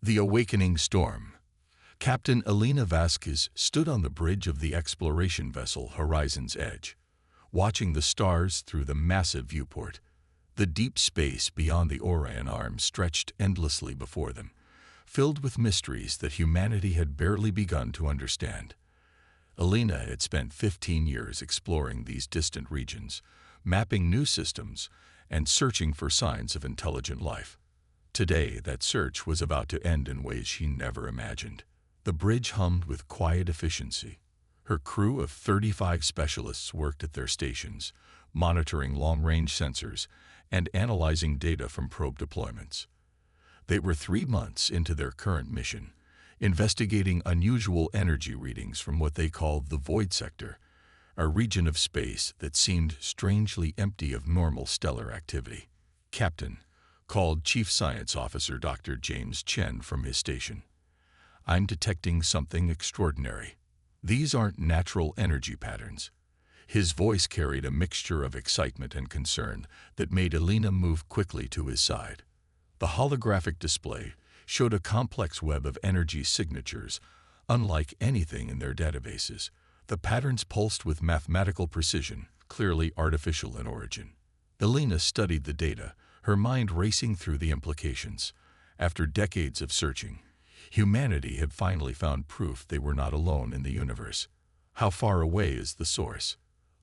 The Awakening Storm. Captain Elena Vasquez stood on the bridge of the exploration vessel Horizon's Edge, watching the stars through the massive viewport. The deep space beyond the Orion Arm stretched endlessly before them, filled with mysteries that humanity had barely begun to understand. Elena had spent 15 years exploring these distant regions, mapping new systems, and searching for signs of intelligent life. Today, that search was about to end in ways she never imagined. The bridge hummed with quiet efficiency. Her crew of 35 specialists worked at their stations, monitoring long-range sensors and analyzing data from probe deployments. They were 3 months into their current mission, investigating unusual energy readings from what they called the Void Sector, a region of space that seemed strangely empty of normal stellar activity. Captain called Chief Science Officer Dr. James Chen from his station. "I'm detecting something extraordinary. These aren't natural energy patterns." His voice carried a mixture of excitement and concern that made Elena move quickly to his side. The holographic display showed a complex web of energy signatures, unlike anything in their databases. The patterns pulsed with mathematical precision, clearly artificial in origin. Elena studied the data, her mind racing through the implications. After decades of searching, humanity had finally found proof they were not alone in the universe. "How far away is the source?"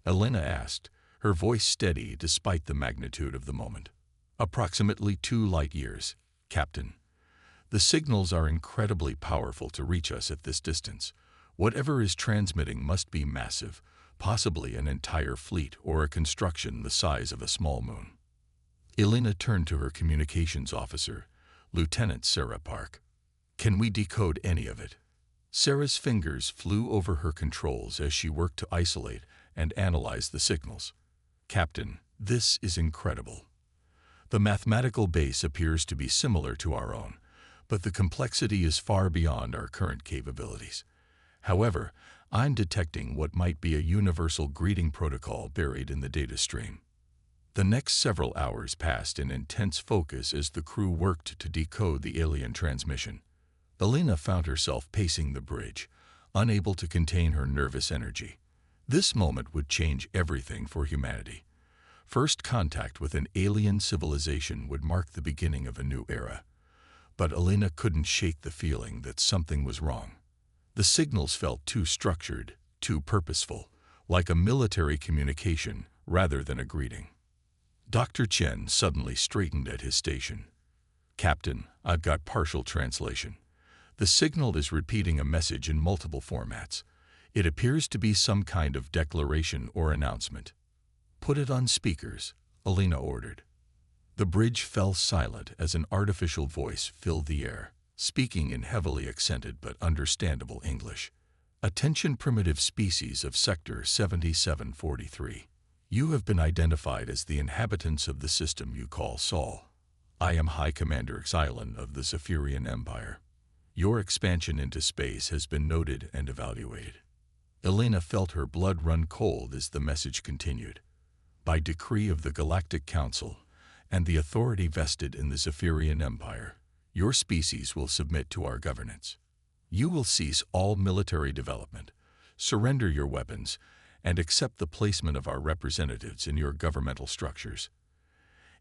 Elena asked, her voice steady despite the magnitude of the moment. "Approximately 2 light years, Captain. The signals are incredibly powerful to reach us at this distance. Whatever is transmitting must be massive, possibly an entire fleet or a construction the size of a small moon." Elena turned to her communications officer, Lieutenant Sarah Park. "Can we decode any of it?" Sarah's fingers flew over her controls as she worked to isolate and analyze the signals. "Captain, this is incredible. The mathematical base appears to be similar to our own, but the complexity is far beyond our current capabilities. However, I'm detecting what might be a universal greeting protocol buried in the data stream." The next several hours passed in intense focus as the crew worked to decode the alien transmission. Elena found herself pacing the bridge, unable to contain her nervous energy. This moment would change everything for humanity. First contact with an alien civilization would mark the beginning of a new era. But Elena couldn't shake the feeling that something was wrong. The signals felt too structured, too purposeful, like a military communication rather than a greeting. Dr. Chen suddenly straightened at his station. "Captain, I've got partial translation. The signal is repeating a message in multiple formats. It appears to be some kind of declaration or announcement." "Put it on speakers," Elena ordered. The bridge fell silent as an artificial voice filled the air, speaking in heavily accented but understandable English. "Attention primitive species of Sector 7743. You have been identified as the inhabitants of the system you call Sol. I am High Commander Xylon of the Zephyrian Empire. Your expansion into space has been noted and evaluated." Elena felt her blood run cold as the message continued. "By decree of the Galactic Council and the authority vested in the Zephyrian Empire, your species will submit to our governance. You will cease all military development, surrender your weapons, and accept the placement of our representatives in your governmental structures.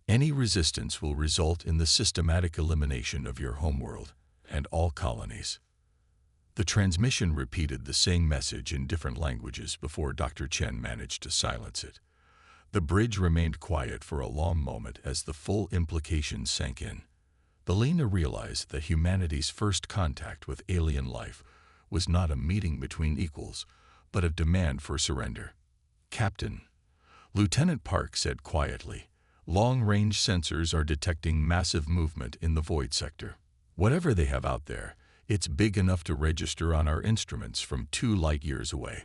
Any resistance will result in the systematic elimination of your homeworld and all colonies." The transmission repeated the same message in different languages before Dr. Chen managed to silence it. The bridge remained quiet for a long moment as the full implications sank in. Elena realized that humanity's first contact with alien life was not a meeting between equals, but a demand for surrender. "Captain," Lieutenant Park said quietly, "long-range sensors are detecting massive movement in the Void Sector. Whatever they have out there, it's big enough to register on our instruments from 2 light years away."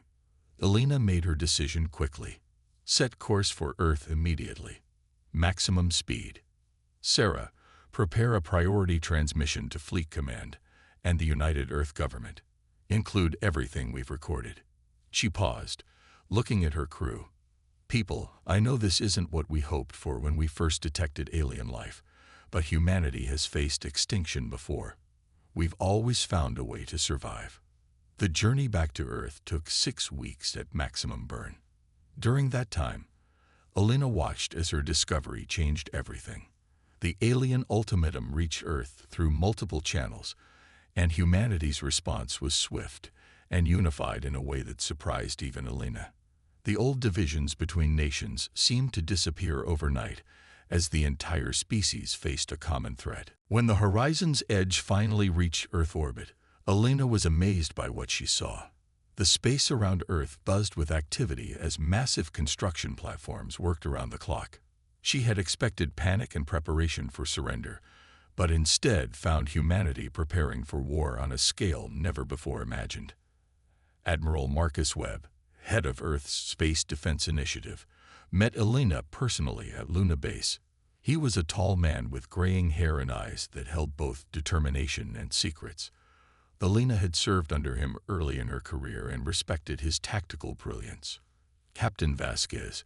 Elena made her decision quickly. "Set course for Earth immediately. Maximum speed. Sarah, prepare a priority transmission to Fleet Command and the United Earth Government. Include everything we've recorded." She paused, looking at her crew. "People, I know this isn't what we hoped for when we first detected alien life, but humanity has faced extinction before. We've always found a way to survive. The journey back to Earth took 6 weeks at maximum burn. During that time, Alina watched as her discovery changed everything. The alien ultimatum reached Earth through multiple channels, and humanity's response was swift and unified in a way that surprised even Alina. The old divisions between nations seemed to disappear overnight as the entire species faced a common threat. When the horizon's edge finally reached Earth orbit, Alina was amazed by what she saw. The space around Earth buzzed with activity as massive construction platforms worked around the clock. She had expected panic and preparation for surrender, but instead found humanity preparing for war on a scale never before imagined. Admiral Marcus Webb, head of Earth's Space Defense Initiative, met Alina personally at Luna Base. He was a tall man with graying hair and eyes that held both determination and secrets. Alina had served under him early in her career and respected his tactical brilliance. "Captain Vasquez,"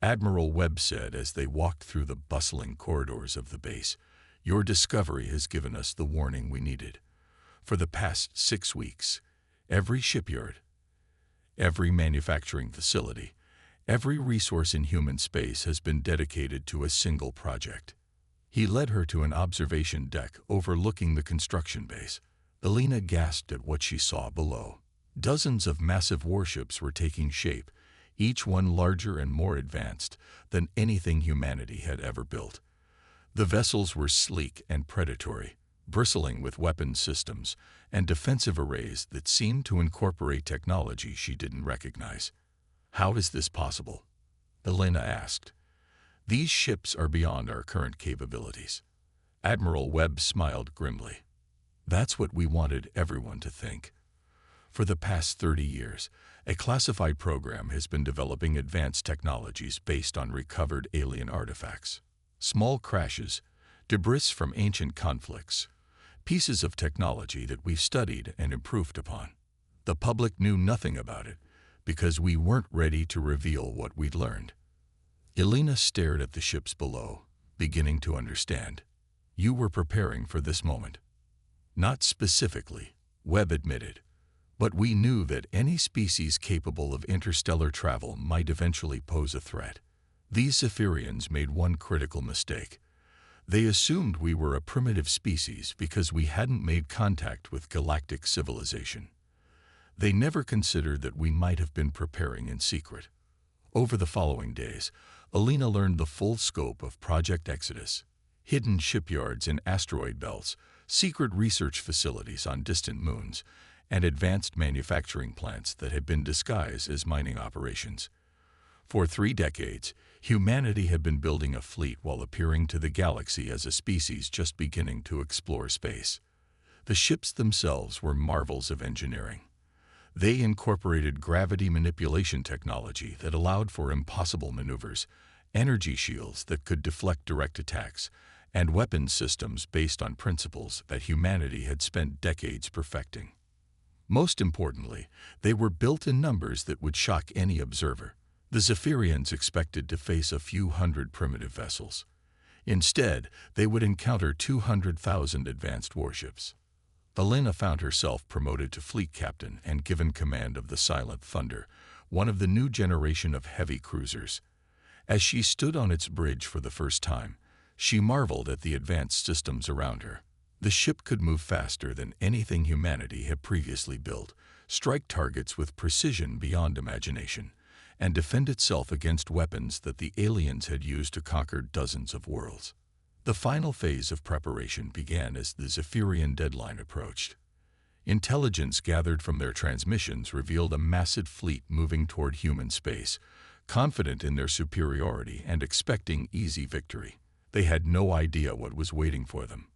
Admiral Webb said as they walked through the bustling corridors of the base, "your discovery has given us the warning we needed. For the past 6 weeks, every shipyard, every manufacturing facility, every resource in human space has been dedicated to a single project." He led her to an observation deck overlooking the construction base. Alina gasped at what she saw below. Dozens of massive warships were taking shape, each one larger and more advanced than anything humanity had ever built. The vessels were sleek and predatory, bristling with weapon systems and defensive arrays that seemed to incorporate technology she didn't recognize. "How is this possible?" Alina asked. "These ships are beyond our current capabilities." Admiral Webb smiled grimly. "That's what we wanted everyone to think. For the past 30 years, a classified program has been developing advanced technologies based on recovered alien artifacts. Small crashes, debris from ancient conflicts, pieces of technology that we've studied and improved upon. The public knew nothing about it because we weren't ready to reveal what we'd learned." Alina stared at the ships below, beginning to understand. "You were preparing for this moment." "Not specifically," Webb admitted, "but we knew that any species capable of interstellar travel might eventually pose a threat. These Zephyrians made one critical mistake. They assumed we were a primitive species because we hadn't made contact with galactic civilization. They never considered that we might have been preparing in secret." Over the following days, Alina learned the full scope of Project Exodus: hidden shipyards in asteroid belts, secret research facilities on distant moons, and advanced manufacturing plants that had been disguised as mining operations. For 3 decades, humanity had been building a fleet while appearing to the galaxy as a species just beginning to explore space. The ships themselves were marvels of engineering. They incorporated gravity manipulation technology that allowed for impossible maneuvers, energy shields that could deflect direct attacks, and weapons systems based on principles that humanity had spent decades perfecting. Most importantly, they were built in numbers that would shock any observer. The Zephyrians expected to face a few hundred primitive vessels. Instead, they would encounter 200,000 advanced warships. Alina found herself promoted to fleet captain and given command of the Silent Thunder, one of the new generation of heavy cruisers. As she stood on its bridge for the first time, she marveled at the advanced systems around her. The ship could move faster than anything humanity had previously built, strike targets with precision beyond imagination, and defend itself against weapons that the aliens had used to conquer dozens of worlds. The final phase of preparation began as the Zephyrian deadline approached. Intelligence gathered from their transmissions revealed a massive fleet moving toward human space, confident in their superiority and expecting easy victory. They had no idea what was waiting for them.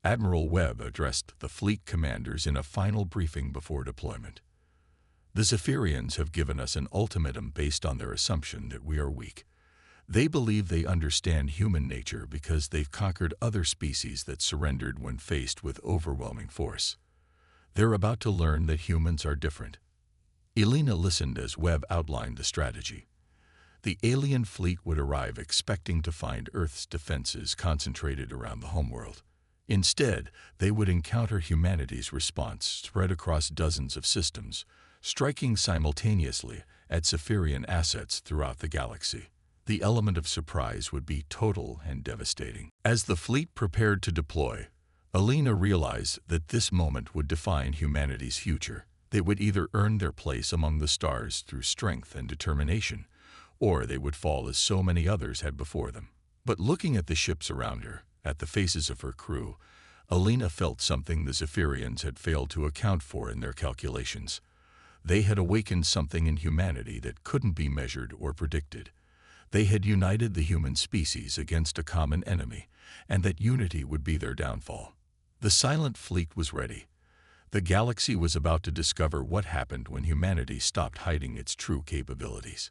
Admiral Webb addressed the fleet commanders in a final briefing before deployment. "The Zephyrians have given us an ultimatum based on their assumption that we are weak. They believe they understand human nature because they've conquered other species that surrendered when faced with overwhelming force. They're about to learn that humans are different." Alina listened as Webb outlined the strategy. The alien fleet would arrive expecting to find Earth's defenses concentrated around the homeworld. Instead, they would encounter humanity's response spread across dozens of systems, striking simultaneously at Zephyrian assets throughout the galaxy. The element of surprise would be total and devastating. As the fleet prepared to deploy, Alina realized that this moment would define humanity's future. They would either earn their place among the stars through strength and determination, or they would fall as so many others had before them. But looking at the ships around her, at the faces of her crew, Alina felt something the Zephyrians had failed to account for in their calculations. They had awakened something in humanity that couldn't be measured or predicted. They had united the human species against a common enemy, and that unity would be their downfall. The silent fleet was ready. The galaxy was about to discover what happened when humanity stopped hiding its true capabilities.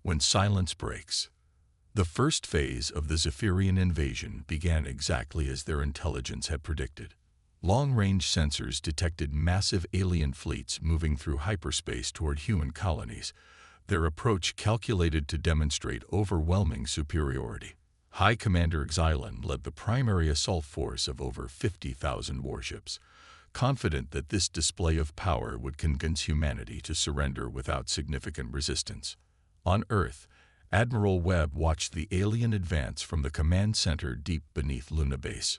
When silence breaks. The first phase of the Zephyrian invasion began exactly as their intelligence had predicted. Long-range sensors detected massive alien fleets moving through hyperspace toward human colonies, their approach calculated to demonstrate overwhelming superiority. High Commander Xylan led the primary assault force of over 50,000 warships, confident that this display of power would convince humanity to surrender without significant resistance. On Earth, Admiral Webb watched the alien advance from the command center deep beneath Luna Base.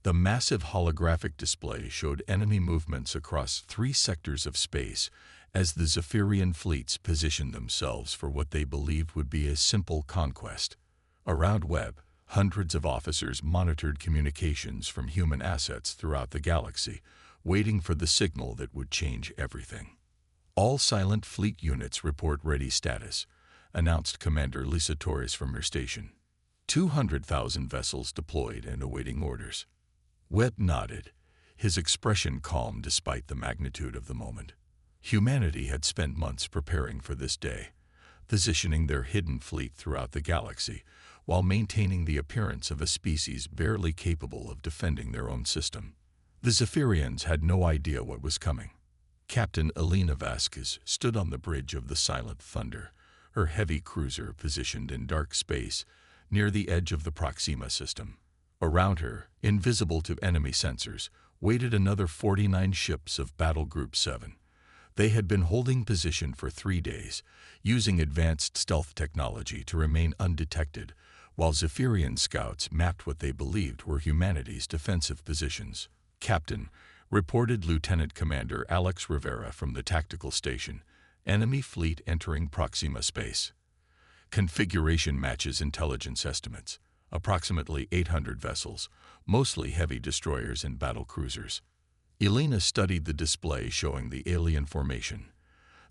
The massive holographic display showed enemy movements across 3 sectors of space as the Zephyrian fleets positioned themselves for what they believed would be a simple conquest. Around Webb, hundreds of officers monitored communications from human assets throughout the galaxy, waiting for the signal that would change everything. "All silent fleet units report ready status," announced Commander Lisa Torres from her station. 200,000 vessels deployed and awaiting orders. Webb nodded, his expression calm despite the magnitude of the moment. Humanity had spent months preparing for this day, positioning their hidden fleet throughout the galaxy while maintaining the appearance of a species barely capable of defending their own system. The Zephyrians had no idea what was coming. Captain Alina Vasquez stood on the bridge of the Silent Thunder, her heavy cruiser positioned in dark space near the edge of the Proxima system. Around her, invisible to enemy sensors, waited another 49 ships of Battle Group 7. They had been holding position for 3 days, using advanced stealth technology to remain undetected, while Zephyrian scouts mapped what they believed were humanity's defensive positions. "Captain," reported Lieutenant Commander Alex Rivera from the tactical station, "enemy fleet entering Proxima space. Configuration matches intelligence estimates. Approximately 800 vessels, mostly heavy destroyers and battle cruisers." Elena studied the display showing the alien formation.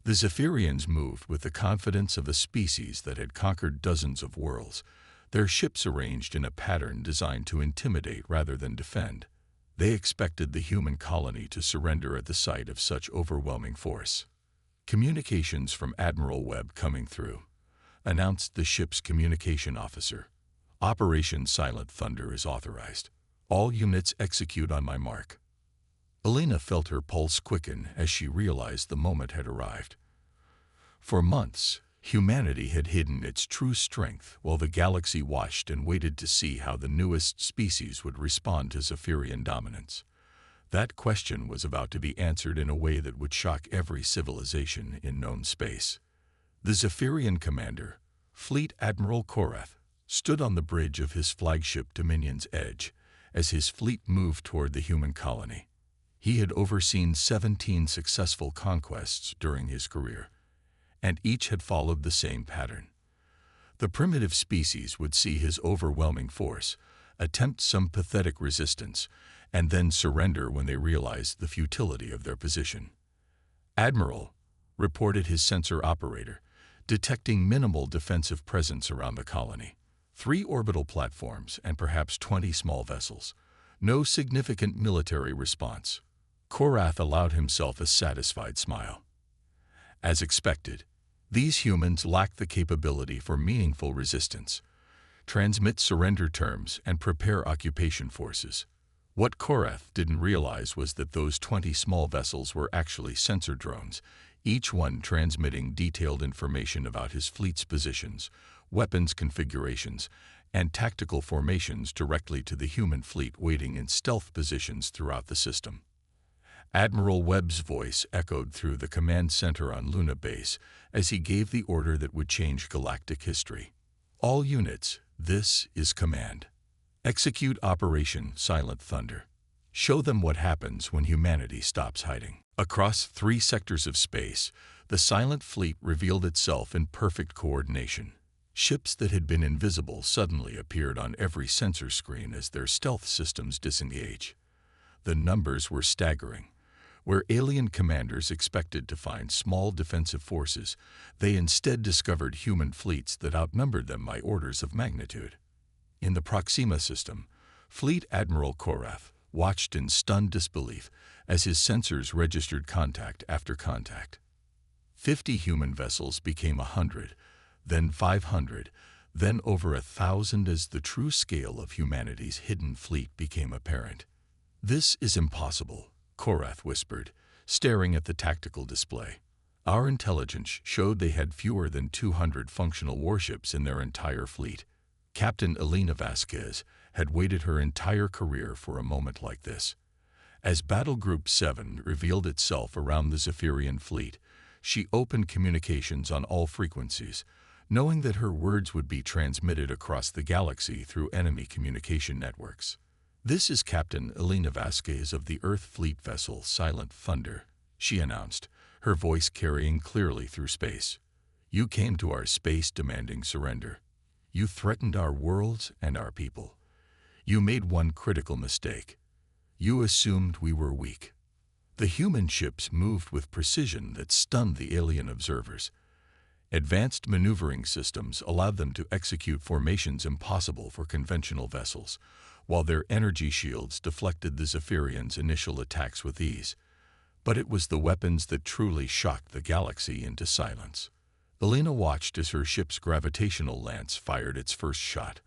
The Zephyrians moved with the confidence of a species that had conquered dozens of worlds, their ships arranged in a pattern designed to intimidate rather than defend. They expected the human colony to surrender at the sight of such overwhelming force. Communications from Admiral Webb coming through, announced the ship's communication officer. "Operation Silent Thunder is authorized. All units execute on my mark." Alina felt her pulse quicken as she realized the moment had arrived. For months, humanity had hidden its true strength while the galaxy watched and waited to see how the newest species would respond to Zephyrian dominance. That question was about to be answered in a way that would shock every civilization in known space. The Zephyrian commander, Fleet Admiral Korath, stood on the bridge of his flagship Dominion's Edge as his fleet moved toward the human colony. He had overseen 17 successful conquests during his career, and each had followed the same pattern. The primitive species would see his overwhelming force, attempt some pathetic resistance, and then surrender when they realized the futility of their position. "Admiral," reported his sensor operator, detecting minimal defensive presence around the colony. 3 orbital platforms and perhaps 20 small vessels. No significant military response. Korath allowed himself a satisfied smile. As expected, these humans lacked the capability for meaningful resistance. Transmit surrender terms and prepare occupation forces. What Korath didn't realize was that those 20 small vessels were actually sensor drones, each one transmitting detailed information about his fleet's positions, weapons configurations, and tactical formations directly to the human fleet waiting in stealth positions throughout the system. Admiral Webb's voice echoed through the command center on Luna Base as he gave the order that would change galactic history. All units, this is command. Execute Operation Silent Thunder. Show them what happens when humanity stops hiding. Across 3 sectors of space, the silent fleet revealed itself in perfect coordination. Ships that had been invisible suddenly appeared on every sensor screen as their stealth systems disengaged. The numbers were staggering. Where alien commanders expected to find small defensive forces, they instead discovered human fleets that outnumbered them by orders of magnitude. In the Proxima system, Fleet Admiral Korath watched in stunned disbelief as his sensors registered contact after contact. 50 human vessels became 100, then 500, then over 1,000 as the true scale of humanity's hidden fleet became apparent. "This is impossible," Korath whispered, staring at the tactical display. "Our intelligence showed they had fewer than 200 functional warships in their entire fleet." Captain Elena Vasquez had waited her entire career for a moment like this. As Battle Group 7 revealed itself around the Zephyrian fleet, she opened communications on all frequencies, knowing that her words would be transmitted across the galaxy through enemy communication networks. "This is Captain Elena Vasquez of the Earth Fleet vessel Silent Thunder," she announced, her voice carrying clearly through space. "You came to our space demanding surrender. You threatened our worlds and our people. You made one critical mistake. You assumed we were weak." The human ships moved with precision that stunned the alien observers. Advanced maneuvering systems allowed them to execute formations impossible for conventional vessels, while their energy shields deflected the Zephyrians' initial attacks with ease. But it was the weapons that truly shocked the galaxy into silence. Elena watched as her ship's gravitational lance fired its first shot,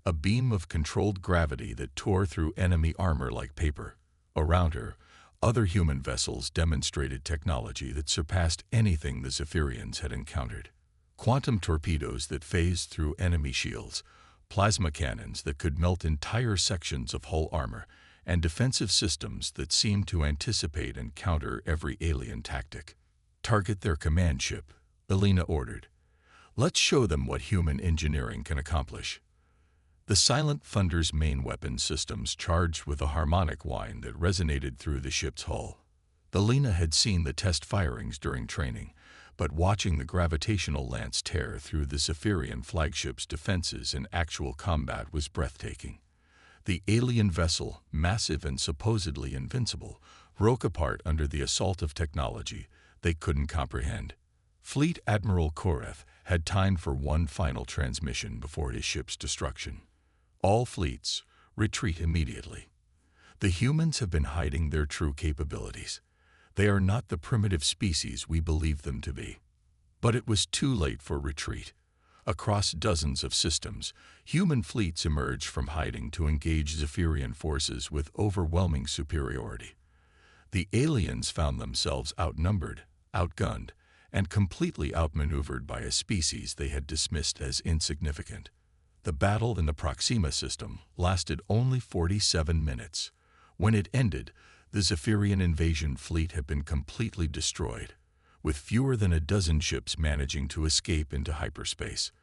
a beam of controlled gravity that tore through enemy armor like paper. Around her, other human vessels demonstrated technology that surpassed anything the Zephyrians had encountered. Quantum torpedoes that phased through enemy shields, plasma cannons that could melt entire sections of hull armor, and defensive systems that seemed to anticipate and counter every alien tactic. "Target their command ship," Elena ordered. "Let's show them what human engineering can accomplish." The Silent Thunder's main weapon systems charged with a harmonic whine that resonated through the ship's hull. Elena had seen the test firings during training, but watching the gravitational lance tear through the Zephyrian flagship's defenses in actual combat was breathtaking. The alien vessel, massive and supposedly invincible, broke apart under the assault of technology they couldn't comprehend. Fleet Admiral Korath had time for one final transmission before his ship's destruction. "All fleets, retreat immediately. The humans have been hiding their true capabilities. They are not the primitive species we believe them to be." But it was too late for retreat. Across dozens of systems, human fleets emerged from hiding to engage Zephyrian forces with overwhelming superiority. The aliens found themselves outnumbered, outgunned, and completely outmaneuvered by a species they had dismissed as insignificant. The battle in the Proxima system lasted only 47 minutes. When it ended, the Zephyrian invasion fleet had been completely destroyed, with fewer than a dozen ships managing to escape into hyperspace.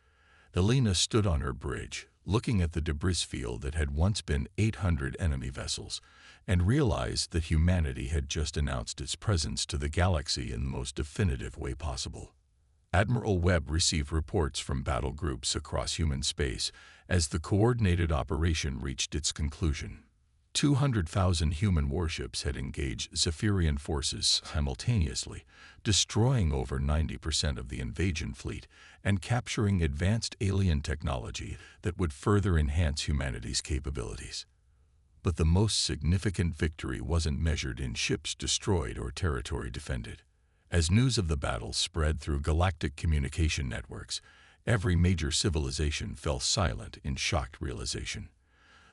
Elena stood on her bridge, looking at the debris field that had once been 800 enemy vessels, and realized that humanity had just announced its presence to the galaxy in the most definitive way possible. Admiral Webb received reports from battle groups across human space as the coordinated operation reached its conclusion. 200,000 human warships had engaged Zephyrian forces simultaneously, destroying over 90% of the invasion fleet and capturing advanced alien technology that would further enhance humanity's capabilities. But the most significant victory wasn't measured in ships destroyed or territory defended. As news of the battle spread through galactic communication networks, every major civilization fell silent in shocked realization.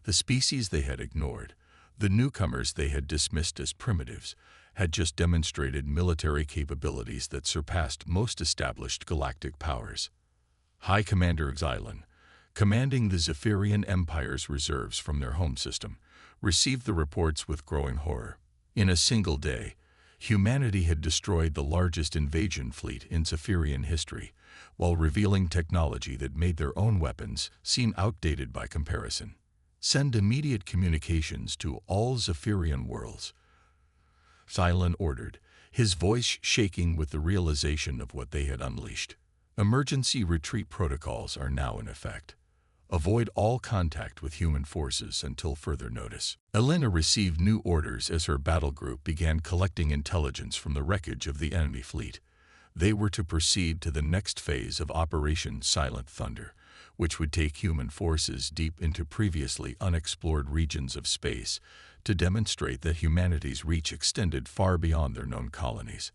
The species they had ignored, the newcomers they had dismissed as primitives, had just demonstrated military capabilities that surpassed most established galactic powers. High Commander Xylan, commanding the Zephyrian Empire's reserves from their home system, received the reports with growing horror. In a single day, humanity had destroyed the largest invasion fleet in Zephyrian history, while revealing technology that made their own weapons seem outdated by comparison. Send immediate communications to all Zephyrian worlds, Cylon ordered, his voice shaking with the realization of what they had unleashed. Emergency retreat protocols are now in effect. Avoid all contact with human forces until further notice. Elena received new orders as her battle group began collecting intelligence from the wreckage of the enemy fleet. They were to proceed to the next phase of Operation Silent Thunder, which would take human forces deep into previously unexplored regions of space to demonstrate that humanity's reach extended far beyond their known colonies.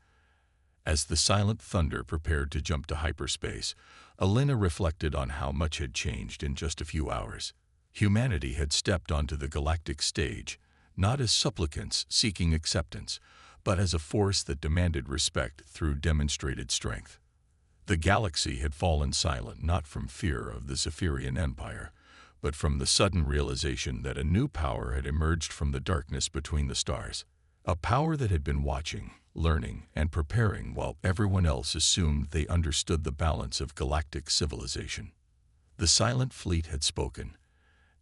As the Silent Thunder prepared to jump to hyperspace, Elena reflected on how much had changed in just a few hours. Humanity had stepped onto the galactic stage, not as supplicants seeking acceptance, but as a force that demanded respect through demonstrated strength. The galaxy had fallen silent not from fear of the Zephyrian Empire, but from the sudden realization that a new power had emerged from the darkness between the stars. A power that had been watching, learning, and preparing while everyone else assumed they understood the balance of galactic civilization. The Silent Fleet had spoken,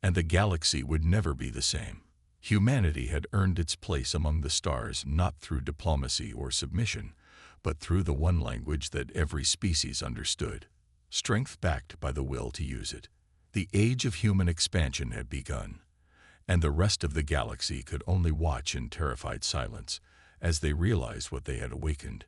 and the galaxy would never be the same. Humanity had earned its place among the stars not through diplomacy or submission, but through the one language that every species understood, strength backed by the will to use it. The age of human expansion had begun, and the rest of the galaxy could only watch in terrified silence as they realized what they had awakened.